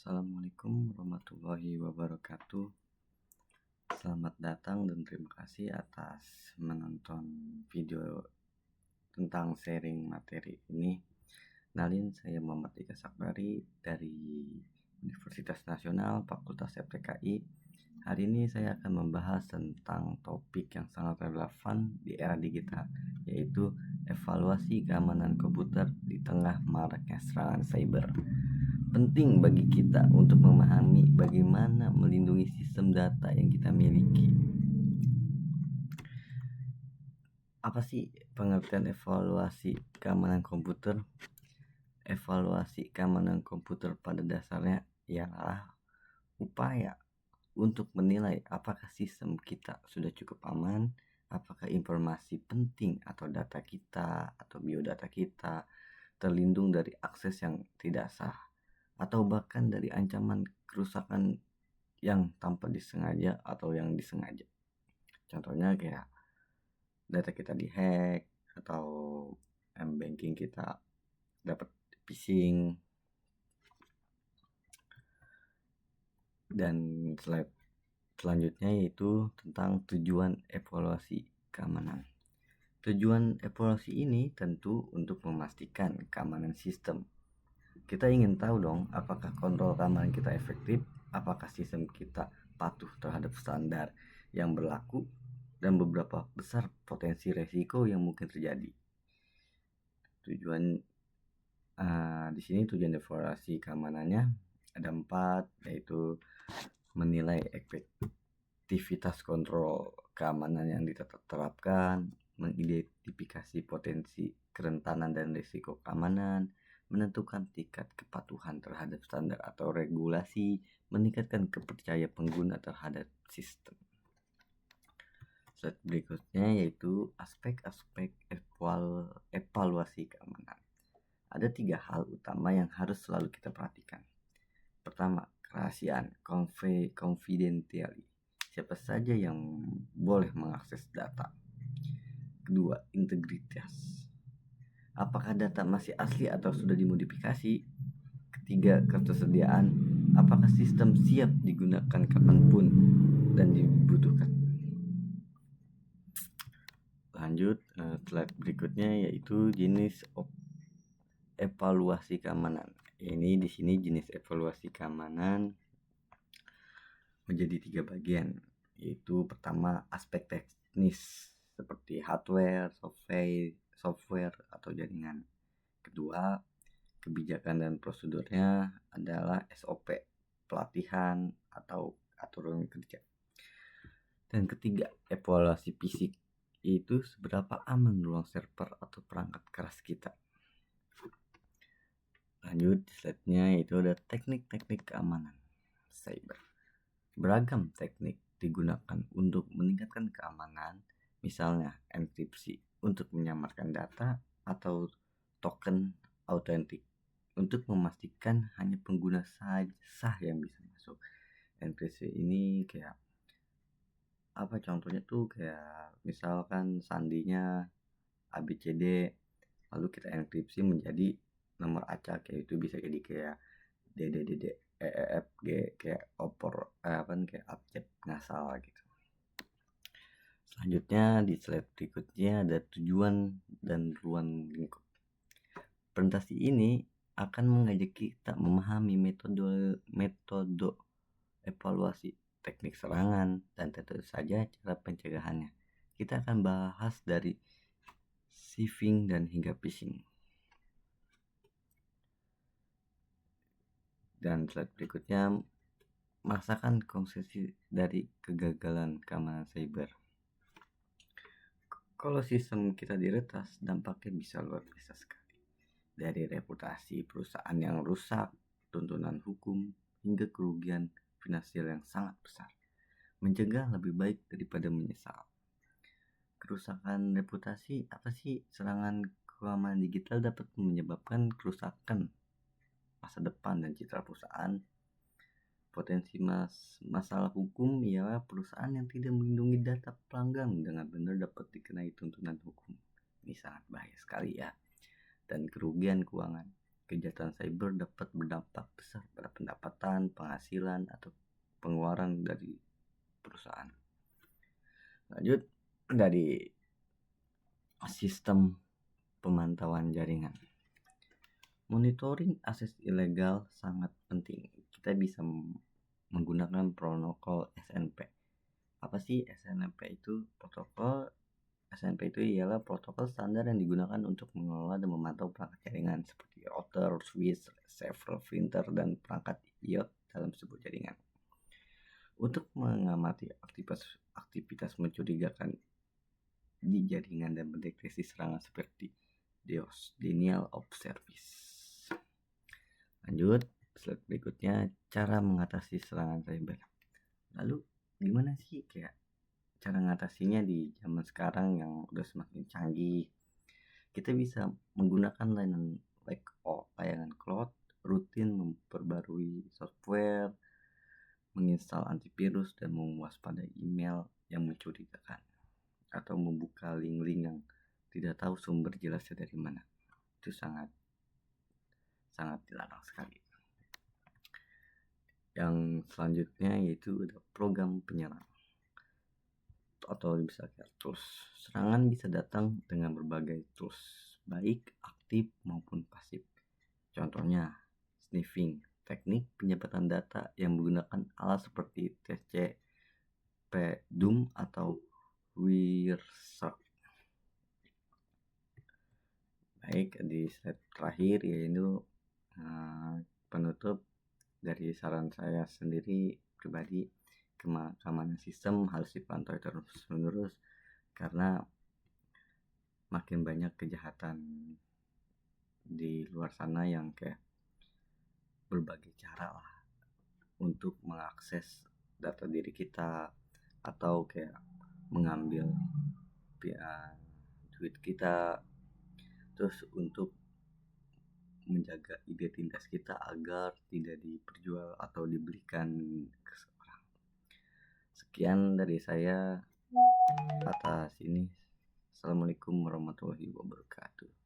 Assalamualaikum warahmatullahi wabarakatuh. Selamat datang dan terima kasih atas menonton video tentang sharing materi ini. Kenalin, saya Muhammad Ika Sakbari dari Universitas Nasional Fakultas FTKI. Hari ini saya akan membahas tentang topik yang sangat relevan di era digital, yaitu evaluasi keamanan komputer di tengah maraknya serangan cyber. Penting bagi kita untuk memahami bagaimana melindungi sistem data yang kita miliki. Apa sih pengertian evaluasi keamanan komputer? Evaluasi keamanan komputer pada dasarnya ialah upaya untuk menilai apakah sistem kita sudah cukup aman, apakah informasi penting atau data kita atau biodata kita terlindung dari akses yang tidak sah, atau bahkan dari ancaman kerusakan yang tanpa disengaja atau yang disengaja. Contohnya kayak data kita dihack atau banking kita dapat phishing. Dan slide selanjutnya yaitu tentang tujuan evaluasi keamanan. Tujuan evaluasi ini tentu untuk memastikan keamanan sistem. Kita ingin tahu dong, apakah kontrol keamanan kita efektif, apakah sistem kita patuh terhadap standar yang berlaku, dan beberapa besar potensi resiko yang mungkin terjadi. Di sini tujuan evaluasi keamanannya ada 4, yaitu menilai efektivitas kontrol keamanan yang diterapkan, mengidentifikasi potensi kerentanan dan risiko keamanan, menentukan tingkat kepatuhan terhadap standar atau regulasi, meningkatkan kepercayaan pengguna terhadap sistem. Slide berikutnya yaitu aspek-aspek evaluasi keamanan. Ada 3 hal utama yang harus selalu kita perhatikan. Pertama, kerahasiaan, confidentiality. Siapa saja yang boleh mengakses data. Kedua, integritas. Apakah data masih asli atau sudah dimodifikasi? Ketiga, ketersediaan. Apakah sistem siap digunakan kapanpun dan dibutuhkan? Lanjut, slide berikutnya yaitu jenis evaluasi keamanan. Ini di sini jenis evaluasi keamanan menjadi 3 bagian, yaitu pertama aspek teknis seperti hardware, software atau jaringan. Kedua, kebijakan dan prosedurnya adalah SOP, pelatihan atau aturan kerja. Dan ketiga, evaluasi fisik, yaitu seberapa aman ruang server atau perangkat keras kita. Lanjut, slide-nya yaitu ada teknik-teknik keamanan cyber. Beragam teknik digunakan untuk meningkatkan keamanan, misalnya enkripsi untuk menyamarkan data atau token autentik untuk memastikan hanya pengguna sah yang bisa masuk. Enkripsi ini kayak apa contohnya tuh, kayak misalkan sandinya ABCD, lalu kita enkripsi menjadi nomor acak, yaitu bisa jadi kayak DDDD kayak opor kayak abjad ngasal gitu. Selanjutnya di slide berikutnya ada tujuan dan ruang lingkup. Presentasi ini akan mengajak kita memahami metode evaluasi, teknik serangan, dan tentu saja cara pencegahannya. Kita akan bahas dari siphoning dan hingga phishing. Dan slide berikutnya merasakan konsekuensi dari kegagalan keamanan cyber. Kalau sistem kita diretas, dampaknya bisa luar biasa sekali. Dari reputasi perusahaan yang rusak, tuntutan hukum, hingga kerugian finansial yang sangat besar. Mencegah lebih baik daripada menyesal. Kerusakan reputasi, apa sih? Serangan keamanan digital dapat menyebabkan kerusakan masa depan dan citra perusahaan. Potensi masalah hukum ialah perusahaan yang tidak melindungi data pelanggan dengan benar dapat dikenai tuntutan hukum. Ini sangat bahaya sekali ya. Dan kerugian keuangan. kejahatan cyber dapat berdampak besar pada pendapatan, penghasilan, atau pengeluaran dari perusahaan. Lanjut dari sistem pemantauan jaringan. Monitoring akses ilegal sangat penting. Kita bisa menggunakan protokol SNP. Apa sih SNP itu? Protokol SNP itu ialah protokol standar yang digunakan untuk mengelola dan memantau perangkat jaringan seperti router, switch, server, printer, dan perangkat IoT dalam sebuah jaringan. Untuk mengamati aktivitas mencurigakan di jaringan dan mendeteksi serangan seperti DDoS, denial of service. Lanjut, slide berikutnya, cara mengatasi serangan cyber. Lalu gimana sih cara ngatasinya di zaman sekarang yang udah semakin canggih? Kita bisa menggunakan layanan cloud, rutin memperbarui software, menginstal antivirus, dan mewaspadai email yang mencurigakan, atau membuka link-link yang tidak tahu sumber jelasnya dari mana. Itu sangat dilarang sekali. Yang selanjutnya yaitu ada program penyerang atau bisa tools. Serangan bisa datang dengan berbagai tools, baik aktif maupun pasif. Contohnya sniffing, teknik penyebatan data yang menggunakan alat seperti TCP, DOM, atau Wireshark. Baik, di slide terakhir yaitu penutup dari saran saya sendiri pribadi, keamanan sistem harus dipantau terus-menerus karena makin banyak kejahatan di luar sana yang berbagai cara lah untuk mengakses data diri kita atau mengambil duit kita, terus untuk menjaga identitas kita agar tidak diperjual atau dibelikan ke seorang. Sekian dari saya atas ini. Assalamualaikum warahmatullahi wabarakatuh.